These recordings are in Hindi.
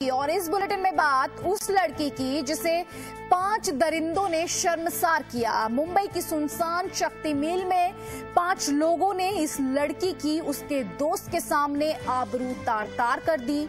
और इस बुलेटिन में बात उस लड़की की जिसे 5 दरिंदों ने शर्मसार किया। मुंबई की सुनसान शक्ति मिल में 5 लोगों ने इस लड़की की उसके दोस्त के सामने आबरू तार तार कर दी।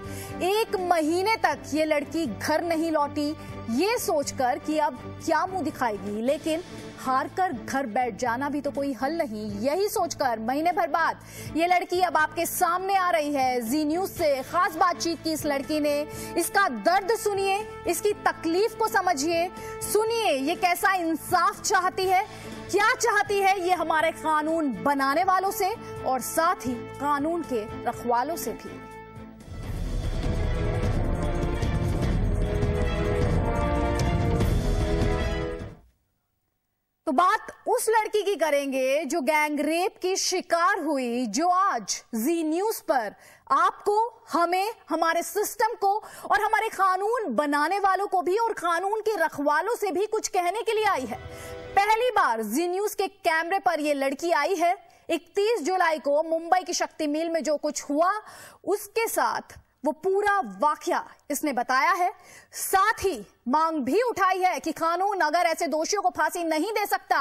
1 महीने तक ये लड़की घर नहीं लौटी, ये सोचकर कि अब क्या मुंह दिखाएगी, लेकिन हार कर घर बैठ जाना भी तो कोई हल नहीं। यही सोचकर महीने भर बाद ये लड़की अब आपके सामने आ रही है। जी न्यूज से खास बातचीत की इस लड़की ने। इसका दर्द सुनिए, इसकी तकलीफ को समझिए, सुनिए ये कैसा इंसाफ चाहती है, क्या चाहती है ये हमारे कानून बनाने वालों से और साथ ही कानून के रखवालों से भी। तो बात उस लड़की की करेंगे जो गैंग रेप की शिकार हुई, जो आज जी न्यूज पर आपको, हमें, हमारे सिस्टम को और हमारे कानून बनाने वालों को भी और कानून के रखवालों से भी कुछ कहने के लिए आई है। पहली बार जी न्यूज के कैमरे पर यह लड़की आई है। 31 जुलाई को मुंबई की शक्ति मिल में जो कुछ हुआ उसके साथ वो पूरा वाकया इसने बताया है। साथ ही मांग भी उठाई है कि कानून अगर ऐसे दोषियों को फांसी नहीं दे सकता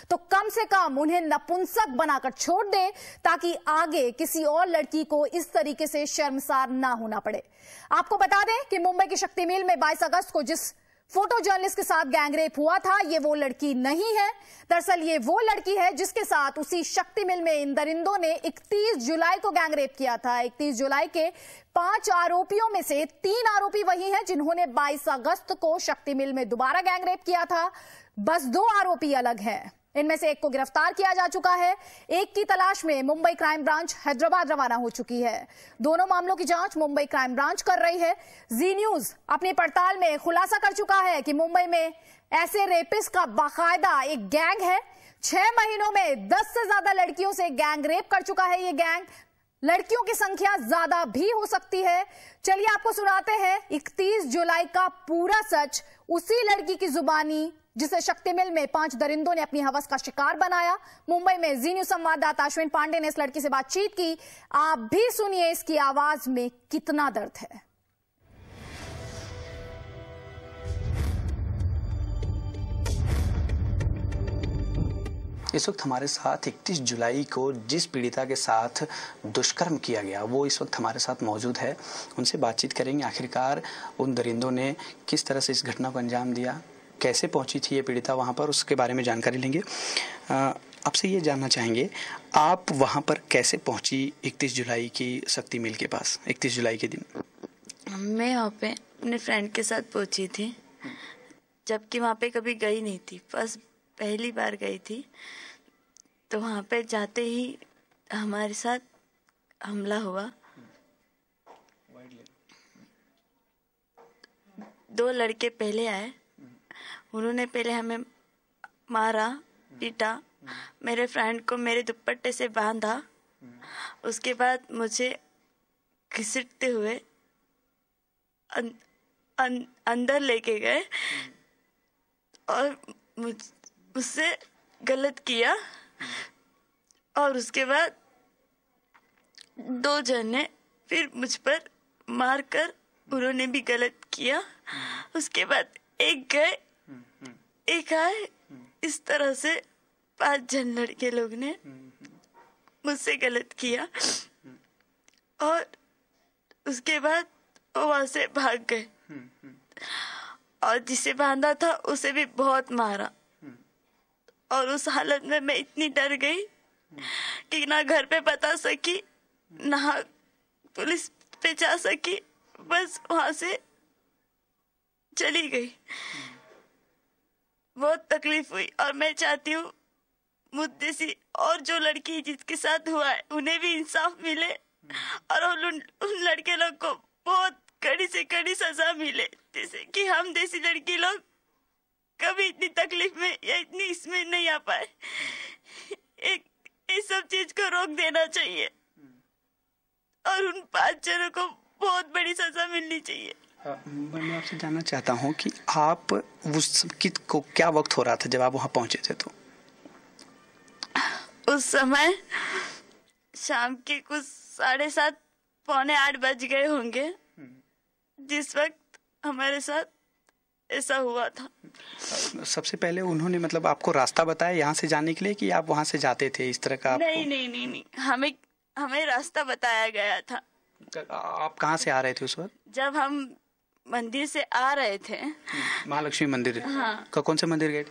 तो कम से कम उन्हें नपुंसक बनाकर छोड़ दे, ताकि आगे किसी और लड़की को इस तरीके से शर्मसार ना होना पड़े। आपको बता दें कि मुंबई की शक्ति मिल में 22 अगस्त को जिस फोटो जर्नलिस्ट के साथ गैंगरेप हुआ था, ये वो लड़की नहीं है। दरअसल ये वो लड़की है जिसके साथ उसी शक्ति मिल में इन दरिंदों ने 31 जुलाई को गैंगरेप किया था। 31 जुलाई के 5 आरोपियों में से 3 आरोपी वही हैं जिन्होंने 22 अगस्त को शक्ति मिल में दोबारा गैंगरेप किया था। बस 2 आरोपी अलग हैं। इनमें से एक को गिरफ्तार किया जा चुका है, एक की तलाश में मुंबई क्राइम ब्रांच हैदराबाद रवाना हो चुकी है। दोनों मामलों की जांच मुंबई क्राइम ब्रांच कर रही है। जी न्यूज अपनी पड़ताल में खुलासा कर चुका है कि मुंबई में ऐसे रेपिस्ट का बाकायदा एक गैंग है। 6 महीनों में 10 से ज्यादा लड़कियों से गैंग रेप कर चुका है ये गैंग। लड़कियों की संख्या ज्यादा भी हो सकती है। चलिए आपको सुनाते हैं 31 जुलाई का पूरा सच, उसी लड़की की जुबानी जिसे शक्ति मिल में 5 दरिंदों ने अपनी हवस का शिकार बनाया। मुंबई में जी न्यूज संवाददाता अश्विन पांडे ने इस लड़की से बातचीत की। आप भी सुनिए इसकी आवाज में कितना दर्द है। इस वक्त हमारे साथ 31 जुलाई को जिस पीड़िता के साथ दुष्कर्म किया गया वो इस वक्त हमारे साथ मौजूद है। उनसे बातचीत करेंगे, आखिरकार उन दरिंदों ने किस तरह से इस घटना को अंजाम दिया, कैसे पहुंची थी ये पीड़िता वहां पर, उसके बारे में जानकारी लेंगे। आपसे ये जानना चाहेंगे, आप वहां पर कैसे पहुंची 31 जुलाई की शक्ति मिल के पास? 31 जुलाई के दिन मैं वहाँ पे अपने फ्रेंड के साथ पहुंची थी, जबकि वहाँ पे कभी गई नहीं थी, बस पहली बार गई थी। तो वहाँ पे जाते ही हमारे साथ हमला हुआ। 2 लड़के पहले आए, उन्होंने पहले हमें मारा, पीटा, मेरे फ्रेंड को मेरे दुपट्टे से बांधा। उसके बाद मुझे घसीटते हुए अंदर लेके गए और मुझसे गलत किया। और उसके बाद 2 जने फिर मुझ पर मारकर उन्होंने भी गलत किया। उसके बाद एक आए, इस तरह से 5 जन लड़के लोग ने मुझसे गलत किया। और उसके बाद वो वहां से भाग गए और जिसे बांधा था उसे भी बहुत मारा। और उस हालत में मैं इतनी डर गई कि ना घर पे बता सकी, ना पुलिस पे जा सकी, बस वहां से चली गई। बहुत तकलीफ हुई और मैं चाहती हूँ मुझ जैसी और जो लड़की जिसके साथ हुआ है उन्हें भी इंसाफ मिले और उन लड़के लोग को बहुत कड़ी से कड़ी सजा मिले, जैसे कि हम जैसी लड़की लोग कभी इतनी तकलीफ में या इतनी इसमें नहीं आ पाए। इस सब चीज को रोक देना चाहिए और उन 5 जनों को बहुत बड़ी सजा मिलनी चाहिए। मैं आपसे जानना चाहता हूँ कि आप उस को क्या वक्त हो रहा था जब आप वहाँ पहुंचे थे? तो उस समय शाम के कुछ 7:30 पौने 8 बज गए होंगे जिस वक्त हमारे साथ ऐसा हुआ था। सबसे पहले उन्होंने मतलब आपको रास्ता बताया यहाँ से जाने के लिए कि आप वहाँ से जाते थे इस तरह का? नहीं, हमें रास्ता बताया गया था। आप कहाँ से आ रहे थे उस वक्त? जब हम मंदिर से आ रहे थे, महालक्ष्मी मंदिर। हाँ, कौन से मंदिर गए?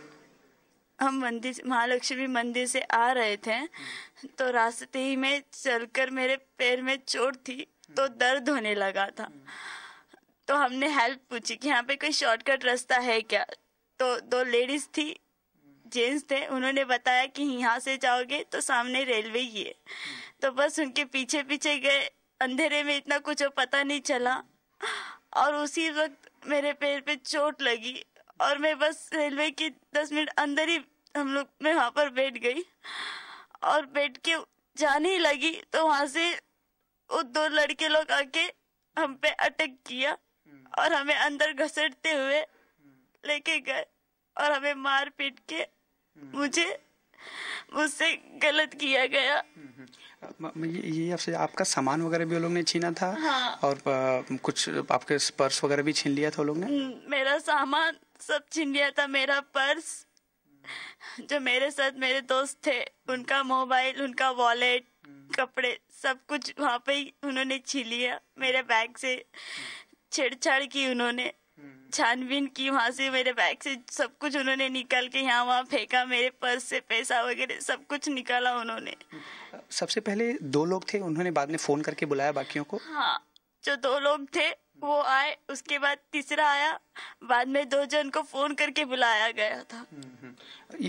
हम महालक्ष्मी मंदिर से आ रहे थे, तो रास्ते ही में चलकर मेरे पैर में चोट थी तो दर्द होने लगा था। तो हमने हेल्प पूछी कि यहाँ पे कोई शॉर्टकट रास्ता है क्या। तो 2 लेडीज थी, जेंट्स थे, उन्होंने बताया कि यहाँ से जाओगे तो सामने रेलवे ही है। तो बस उनके पीछे पीछे गए। अंधेरे में इतना कुछ पता नहीं चला और उसी वक्त मेरे पैर पे चोट लगी और मैं बस रेलवे की 10 मिनट अंदर ही मैं वहां पर बैठ गई और बैठ के जाने ही लगी तो वहां से वो 2 लड़के लोग आके हम पे अटैक किया और हमें अंदर घसीटते हुए लेके गए और हमें मार पीट के मुझसे गलत किया गया। ये आपसे आपका सामान वगैरह भी वो लोग ने छीना था? हाँ। और कुछ आपके पर्स वगैरह भी छीन लिया था वो लोग ने? मेरा सामान सब छीन लिया था। मेरा पर्स, जो मेरे साथ मेरे दोस्त थे, उनका मोबाइल, उनका वॉलेट, कपड़े, सब कुछ वहाँ पे ही उन्होंने छीन लिया। मेरे बैग से छेड़छाड़ की, उन्होंने छानबीन की, वहाँ से मेरे बैग से सब कुछ उन्होंने निकाल के यहाँ वहाँ फेंका। मेरे पर्स से पैसा वगैरह सब कुछ निकाला उन्होंने। सबसे पहले 2 लोग थे, उन्होंने बाद में फोन करके बुलाया बाकियों को? हाँ, जो 2 लोग थे वो आए, उसके बाद तीसरा आया, बाद में 2 जन को फोन करके बुलाया गया था।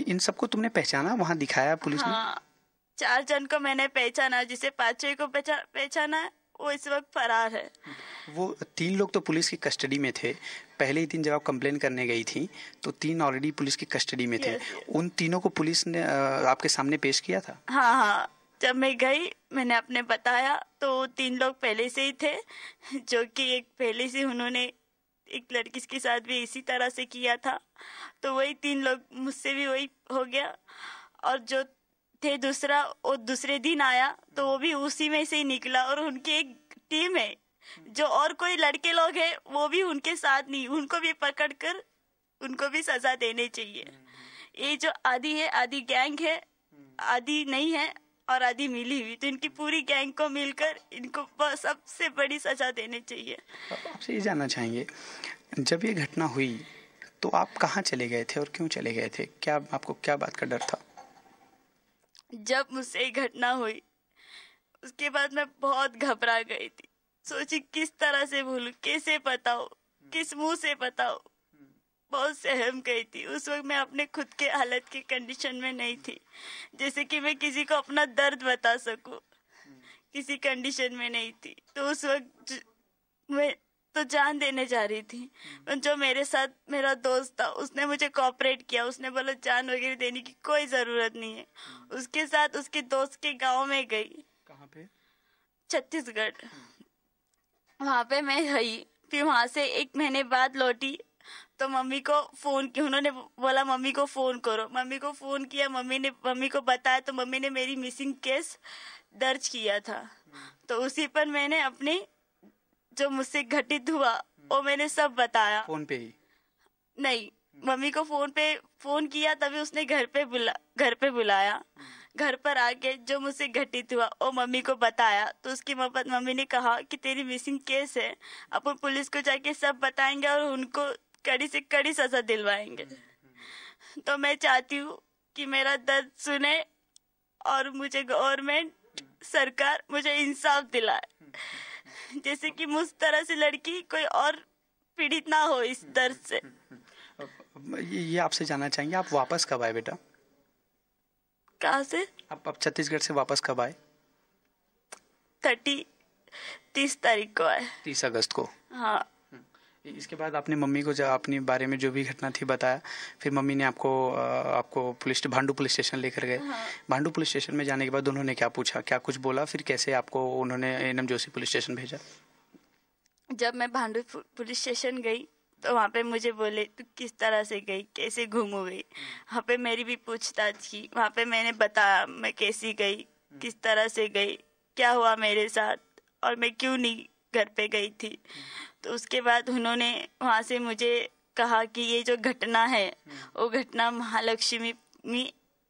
इन सबको तुमने पहचाना, वहाँ दिखाया पुलिस ने? हाँ, 4 जन को मैंने पहचाना। जिसे 5वें को पहचाना है वो इस वक्त फरार है। वो 3 लोग तो पुलिस की कस्टडी में थे। पहले ही दिन जब आप कंप्लेन करने गई थी तो 3 ऑलरेडी पुलिस की कस्टडी में थे। उन तीनों को पुलिस ने आपके सामने पेश किया था? हाँ, जब मैं गई मैंने अपने बताया तो 3 लोग पहले से ही थे, जो कि एक पहले से उन्होंने एक लड़की के साथ भी इसी तरह से किया था। तो वही 3 लोग, मुझसे भी वही हो गया। और जो थे दूसरा, वो दूसरे दिन आया तो वो भी उसी में से ही निकला। और उनकी एक टीम है, जो और कोई लड़के लोग हैं वो भी उनके साथ नहीं, उनको भी पकड़कर उनको भी सजा देनी चाहिए। ये जो आदि है, आदि गैंग है, आदि नहीं है और आदि मिली हुई, तो इनकी पूरी गैंग को मिलकर इनको सबसे बड़ी सजा देनी चाहिए। आपसे ये जानना चाहेंगे, जब ये घटना हुई तो आप कहाँ चले गए थे और क्यों चले गए थे? क्या आपको क्या बात का डर था? जब मुझसे ये घटना हुई उसके बाद मैं बहुत घबरा गई थी। सोची किस तरह से बोलूं, कैसे बताऊं, किस मुंह से बताऊं। बहुत सहम गई थी। उस वक्त मैं अपने खुद के हालत की कंडीशन में नहीं थी, जैसे कि मैं किसी को अपना दर्द बता सकूं, किसी कंडीशन में नहीं थी। तो उस वक्त मैं तो जान देने जा रही थी। जो मेरे साथ मेरा दोस्त था उसने मुझे कोऑपरेट किया। उसने बोला जान वगैरह देने की कोई जरूरत नहीं है। उसके साथ उसके दोस्त के गांव में गई। कहाँ पे? छत्तीसगढ़। वहां पे मैं गई, फिर वहां से 1 महीने बाद लौटी तो मम्मी को फोन किया। उन्होंने बोला मम्मी को फोन करो। मम्मी को फोन किया, मम्मी को बताया तो मम्मी ने मेरी मिसिंग केस दर्ज किया था। तो उसी पर मैंने अपनी जो मुझसे घटित हुआ वो मैंने सब बताया। फोन पे ही? नहीं, मम्मी को फोन किया, तभी उसने घर पे बुलाया। घर पर आके जो मुझसे घटित हुआ वो मम्मी को बताया। तो उसकी मम्मी ने कहा कि तेरी मिसिंग केस है, अपन पुलिस को जाके सब बताएंगे और उनको कड़ी से कड़ी सजा दिलवाएंगे। तो मैं चाहती हूँ कि मेरा दर्द सुने और मुझे गवर्नमेंट, सरकार मुझे इंसाफ दिलाए, जैसे कि मुझ तरह से लड़की कोई और पीड़ित ना हो इस दर्द से। ये आपसे जानना चाहेंगे, आप वापस कब आए बेटा? कहाँ से? आप छत्तीसगढ़ से वापस कब आए? 30 तारीख को आए। 30 अगस्त को? हाँ। इसके बाद आपने मम्मी को जब अपने बारे में जो भी घटना थी बताया, फिर मम्मी ने आपको भांडू पुलिस स्टेशन लेकर गए। हाँ। भांडू पुलिस स्टेशन में जाने के बाद उन्होंने क्या पूछा, क्या कुछ बोला, फिर कैसे आपको उन्होंने एनएम जोशी पुलिस स्टेशन भेजा? जब मैं भांडू पुलिस स्टेशन गई तो वहाँ पे मुझे बोले तू किस तरह से गई, कैसे घूम गई। वहाँ पे मेरी भी पूछताछ की। वहाँ पे मैंने बताया मैं कैसी गई, किस तरह से गई, क्या हुआ मेरे साथ और मैं क्यों नहीं घर पे गई थी। तो उसके बाद उन्होंने वहाँ से मुझे कहा कि ये जो घटना है वो घटना महालक्ष्मी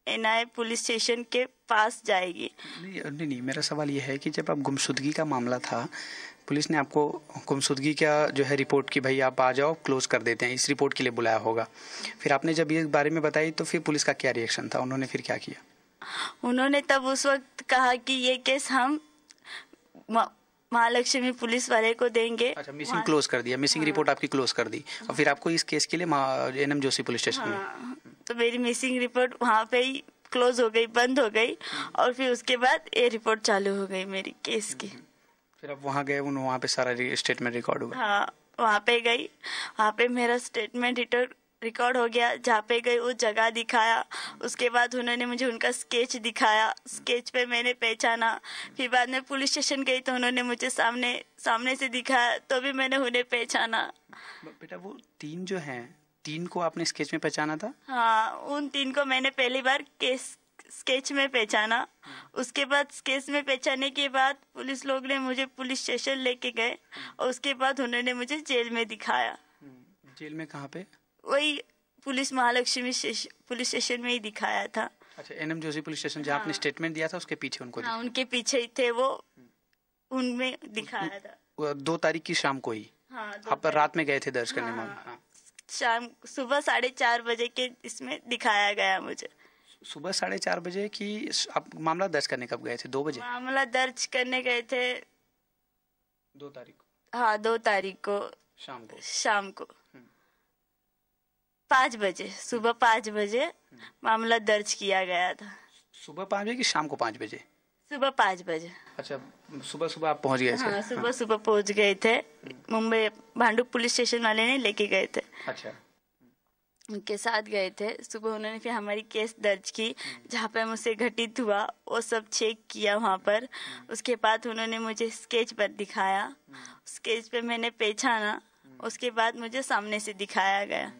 NI पुलिस स्टेशन के पास जाएगी। नहीं, मेरा सवाल ये है कि जब आप गुमशुदगी का मामला था, पुलिस ने आपको गुमशुदगी का जो है रिपोर्ट की भाई आप आ जाओ, क्लोज कर देते हैं, इस रिपोर्ट के लिए बुलाया होगा। फिर आपने जब ये बारे में बताई तो फिर पुलिस का क्या रिएक्शन था, उन्होंने फिर क्या किया? उन्होंने तब उस वक्त कहा कि ये केस हम महालक्ष्मी पुलिस वाले को देंगे। अच्छा, मिसिंग क्लोज कर दिया, मिसिंग रिपोर्ट आपकी क्लोज कर दी और फिर आपको इस केस के लिए NM जोशी पुलिस स्टेशन में। तो मेरी मिसिंग रिपोर्ट वहाँ पे ही क्लोज हो गई, बंद हो गई और फिर उसके बाद ये रिपोर्ट चालू हो गई मेरी केस की। फिर आप वहाँ गए, वहाँ पे सारा स्टेटमेंट रिकॉर्ड हुआ? हाँ, वहाँ पे गई, वहाँ पे मेरा स्टेटमेंट रिकॉर्ड हो गया। जहाँ पे गई वो जगह दिखाया, उसके बाद उन्होंने मुझे उनका स्केच दिखाया, स्केच पे मैंने पहचाना। फिर बाद में पुलिस स्टेशन गई तो उन्होंने मुझे सामने से दिखाया तो भी मैंने उन्हें पहचाना। बेटा वो 3 जो हैं, 3 को आपने स्केच में पहचाना था? हाँ, उन 3 को मैंने पहली बार स्केच में पहचाना। उसके बाद स्केच में पहचाने के बाद पुलिस लोग ने मुझे पुलिस स्टेशन लेके गए और उसके बाद उन्होंने मुझे जेल में दिखाया। जेल में कहाँ पे? वही पुलिस महालक्ष्मी पुलिस स्टेशन में ही दिखाया था। अच्छा, NM जोशी पुलिस स्टेशन जहाँ आपने स्टेटमेंट दिया था उसके पीछे उनको? हाँ, उनके पीछे ही थे वो, उनमें दिखाया था। 2 तारीख की शाम को ही? हाँ, आप रात में गए थे दर्ज करने? हाँ, शाम सुबह 4:30 बजे के इसमें दिखाया गया मुझे। सुबह 4:30 बजे की आप मामला दर्ज करने कब गए थे? 2 बजे मामला दर्ज करने गए थे 2 तारीख को? हाँ, 2 तारीख को शाम को 5 बजे, सुबह 5 बजे मामला दर्ज किया गया था। सुबह 5 बजे कि शाम को 5 बजे? सुबह 5 बजे। अच्छा, सुबह आप पहुंच गए थे? हाँ, सुबह पहुंच गए थे। मुंबई भांडुप पुलिस स्टेशन वाले ने लेके गए थे। अच्छा, उनके साथ गए थे। सुबह उन्होंने फिर हमारी केस दर्ज की, जहाँ पे मुझसे घटित हुआ वो सब चेक किया वहाँ पर। उसके बाद उन्होंने मुझे स्केच पर दिखाया, स्केच पे मैंने पहचाना, उसके बाद मुझे सामने से दिखाया गया।